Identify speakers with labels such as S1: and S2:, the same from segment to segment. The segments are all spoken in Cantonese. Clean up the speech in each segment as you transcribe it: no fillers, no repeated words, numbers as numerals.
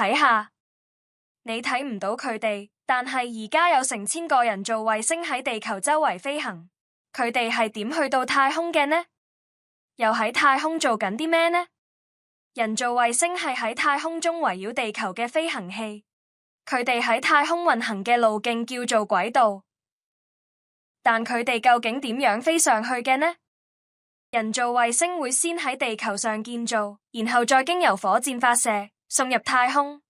S1: 睇下，你睇唔到佢哋，但係而家有成千個人造衛星喺地球周圍飛行，佢哋係點去到太空嘅呢？又喺太空做緊啲咩呢？人造衛星係喺太空中圍繞地球嘅飛行器，佢哋喺太空運行嘅路徑叫做軌道，但佢哋究竟點樣飛上去嘅呢？人造衛星會先喺地球上建造，然後再經由火箭發射，送入太空。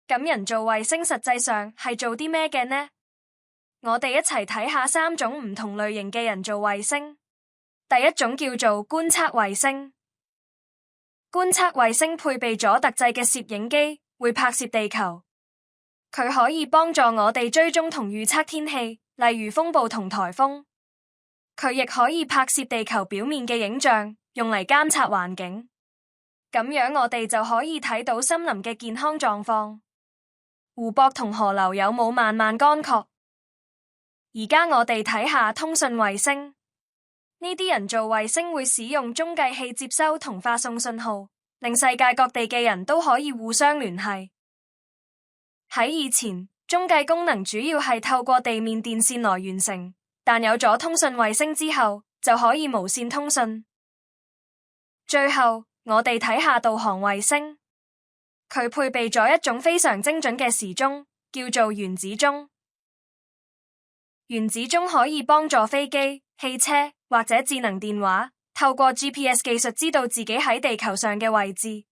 S1: 咁人造衛星實際上係做啲咩嘅呢？我哋一齊睇下三種唔同類型嘅人造衛星。第一種叫做觀測衛星。觀測衛星配備咗特製嘅攝影機，會拍攝地球。佢可以幫助我哋追蹤同預測天氣，例如風暴同颱風。佢亦可以拍攝地球表面嘅影像，用嚟監測環境。咁樣我哋就可以睇到森林嘅健康狀況，湖泊同河流有冇慢慢乾涸。而家我哋睇下通訊衛星。呢啲人造衛星會使用中繼器接收同發送信號，令世界各地嘅人都可以互相聯繫。喺以前，中繼功能主要係透過地面電線來完成，但有咗通訊衛星之後，就可以無線通訊。最後，我哋睇下導航衛星，佢配備咗一種非常精準嘅時鐘，叫做原子鐘。原子鐘可以幫助飛機、汽車或者智能電話透過 GPS 技術知道自己喺地球上嘅位置。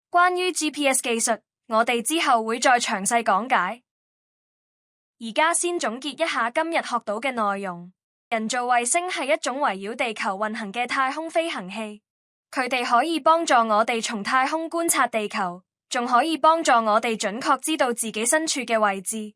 S1: 關於 GPS 技術，我哋之後會再詳細講解。而家先總結一下今日學到嘅內容。人造衛星係一種圍繞地球運行嘅太空飛行器，佢哋可以幫助我哋從太空觀察地球，仲可以幫助我哋準確知道自己身處嘅位置。